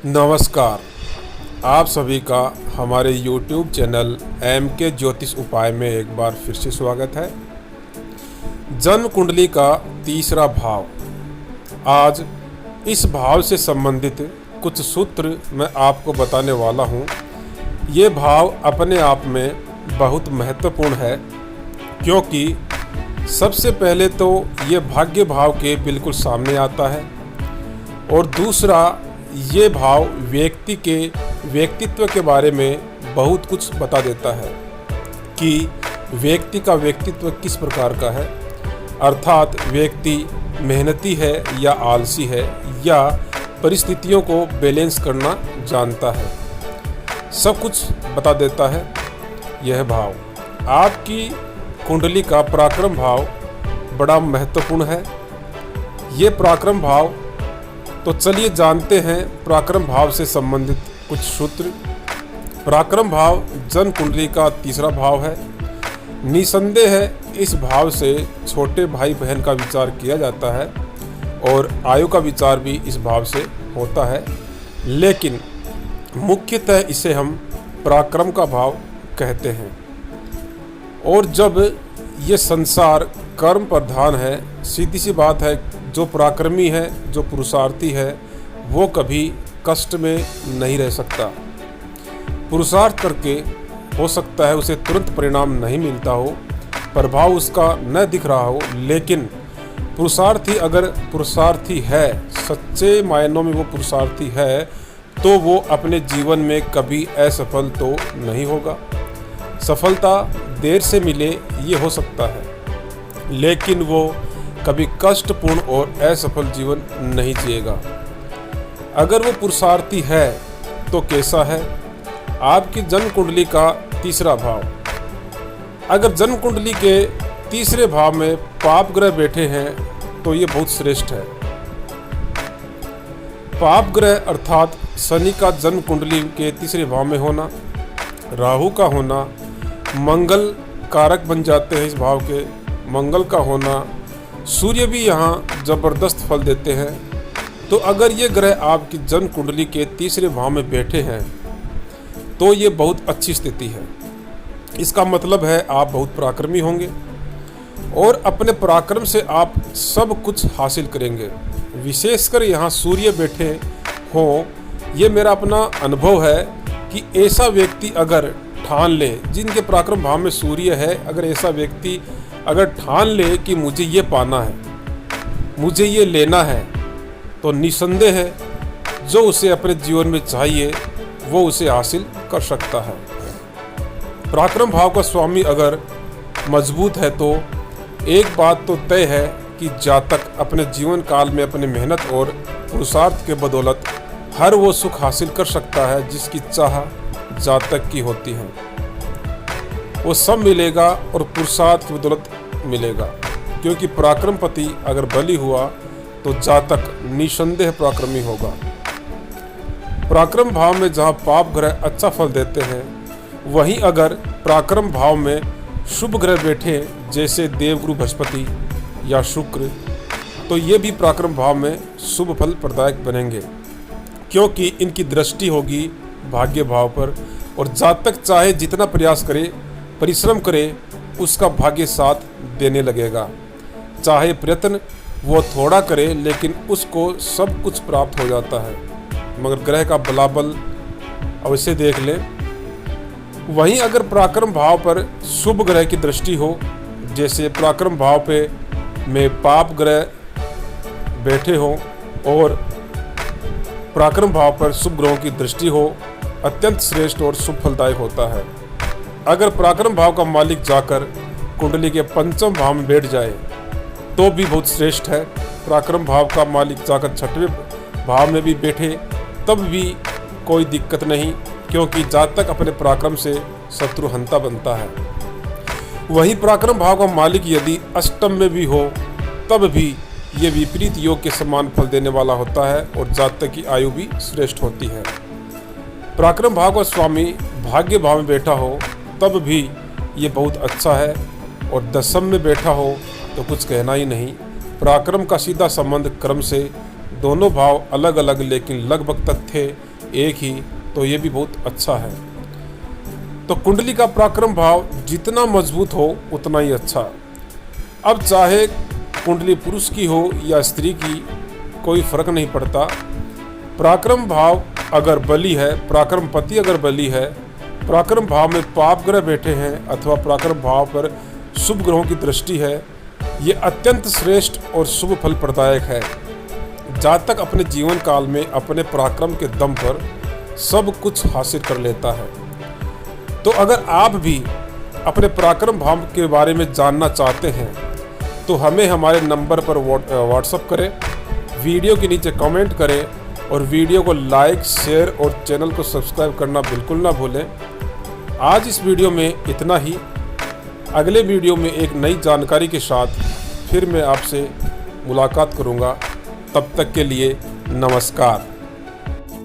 नमस्कार। आप सभी का हमारे YouTube चैनल MK ज्योतिष उपाय में एक बार फिर से स्वागत है। जन्म कुंडली का तीसरा भाव। आज इस भाव से संबंधित कुछ सूत्र मैं आपको बताने वाला हूँ। ये भाव अपने आप में बहुत महत्वपूर्ण है, क्योंकि सबसे पहले तो ये भाग्य भाव के बिल्कुल सामने आता है और दूसरा ये भाव व्यक्ति के व्यक्तित्व के बारे में बहुत कुछ बता देता है कि व्यक्ति का व्यक्तित्व किस प्रकार का है, अर्थात व्यक्ति मेहनती है या आलसी है या परिस्थितियों को बैलेंस करना जानता है। सब कुछ बता देता है यह भाव। आपकी कुंडली का पराक्रम भाव बड़ा महत्वपूर्ण है। ये पराक्रम भाव, तो चलिए जानते हैं पराक्रम भाव से संबंधित कुछ सूत्र। पराक्रम भाव जन्म कुंडली का तीसरा भाव है। निसंदेह है इस भाव से छोटे भाई बहन का विचार किया जाता है और आयु का विचार भी इस भाव से होता है, लेकिन मुख्यतः इसे हम पराक्रम का भाव कहते हैं। और जब ये संसार कर्म प्रधान है, सीधी सी बात है, जो पराक्रमी है, जो पुरुषार्थी है, वो कभी कष्ट में नहीं रह सकता। पुरुषार्थ करके हो सकता है उसे तुरंत परिणाम नहीं मिलता हो, प्रभाव उसका न दिख रहा हो, लेकिन पुरुषार्थी अगर पुरुषार्थी है, सच्चे मायनों में वो पुरुषार्थी है, तो वो अपने जीवन में कभी असफल तो नहीं होगा। सफलता देर से मिले ये हो सकता है, लेकिन वो कभी कष्टपूर्ण और असफल जीवन नहीं जिएगा। अगर वो पुरुषार्थी है तो कैसा है? आपकी जन्म कुंडली का तीसरा भाव। अगर जन्म कुंडली के तीसरे भाव में पाप ग्रह बैठे हैं तो ये बहुत श्रेष्ठ है। पाप ग्रह अर्थात शनि का जन्म कुंडली के तीसरे भाव में होना, राहु का होना, मंगल कारक बन जाते हैं इस भाव के, मंगल का होना, सूर्य भी यहाँ जबरदस्त फल देते हैं। तो अगर ये ग्रह आपकी जन्म कुंडली के तीसरे भाव में बैठे हैं तो ये बहुत अच्छी स्थिति है। इसका मतलब है आप बहुत पराक्रमी होंगे और अपने पराक्रम से आप सब कुछ हासिल करेंगे। विशेषकर यहाँ सूर्य बैठे हों, ये मेरा अपना अनुभव है कि ऐसा व्यक्ति अगर ठान ले, जिनके पराक्रम भाव में सूर्य है, अगर ऐसा व्यक्ति अगर ठान ले कि मुझे ये पाना है, मुझे ये लेना है, तो निसंदेह है जो उसे अपने जीवन में चाहिए वो उसे हासिल कर सकता है। पराक्रम भाव का स्वामी अगर मजबूत है तो एक बात तो तय है कि जातक अपने जीवन काल में अपने मेहनत और पुरुषार्थ के बदौलत हर वो सुख हासिल कर सकता है जिसकी चाह जातक की होती है। वो सब मिलेगा और पुरुषार्थ की बदौलत मिलेगा, क्योंकि पराक्रमपति अगर बली हुआ तो जातक निसंदेह पराक्रमी होगा। पराक्रम भाव में जहाँ पाप ग्रह अच्छा फल देते हैं, वहीं अगर पराक्रम भाव में शुभ ग्रह बैठे जैसे देवगुरु बृहस्पति या शुक्र, तो ये भी पराक्रम भाव में शुभ फल प्रदायक बनेंगे, क्योंकि इनकी दृष्टि होगी भाग्य भाव पर और जातक चाहे जितना प्रयास करे, परिश्रम करे, उसका भाग्य साथ देने लगेगा। चाहे प्रयत्न वो थोड़ा करे, लेकिन उसको सब कुछ प्राप्त हो जाता है। मगर ग्रह का बलाबल अवश्य देख ले। वहीं अगर पराक्रम भाव पर शुभ ग्रह की दृष्टि हो, जैसे पराक्रम भाव पे में पाप ग्रह बैठे हो और पराक्रम भाव पर शुभ ग्रहों की दृष्टि हो, अत्यंत श्रेष्ठ और शुभ फलदायक होता है। अगर पराक्रम भाव का मालिक जाकर कुंडली के पंचम भाव में बैठ जाए तो भी बहुत श्रेष्ठ है। पराक्रम भाव का मालिक जाकर छठवें भाव में भी बैठे तब भी कोई दिक्कत नहीं, क्योंकि जातक अपने पराक्रम से शत्रुहंता बनता है। वहीं पराक्रम भाव का मालिक यदि अष्टम में भी हो तब भी ये विपरीत योग के समान फल देने वाला होता है और जातक की आयु भी श्रेष्ठ होती है। पराक्रम भाव का स्वामी भाग्य भाव में बैठा हो तब भी ये बहुत अच्छा है, और दशम में बैठा हो तो कुछ कहना ही नहीं। पराक्रम का सीधा संबंध कर्म से, दोनों भाव अलग अलग लेकिन लगभग तथ्य एक ही, तो ये भी बहुत अच्छा है। तो कुंडली का पराक्रम भाव जितना मजबूत हो उतना ही अच्छा। अब चाहे कुंडली पुरुष की हो या स्त्री की, कोई फर्क नहीं पड़ता। पराक्रम भाव अगर बली है, पराक्रम पति अगर बली है, पराक्रम भाव में पाप ग्रह बैठे हैं अथवा पराक्रम भाव पर शुभ ग्रहों की दृष्टि है, ये अत्यंत श्रेष्ठ और शुभ फल प्रदायक है। जातक अपने जीवन काल में अपने पराक्रम के दम पर सब कुछ हासिल कर लेता है। तो अगर आप भी अपने पराक्रम भाव के बारे में जानना चाहते हैं तो हमें हमारे नंबर पर व्हाट्सएप करें, वीडियो के नीचे कमेंट करें और वीडियो को लाइक, शेयर और चैनल को सब्सक्राइब करना बिल्कुल ना भूलें। आज इस वीडियो में इतना ही। अगले वीडियो में एक नई जानकारी के साथ फिर मैं आपसे मुलाकात करूँगा। तब तक के लिए नमस्कार।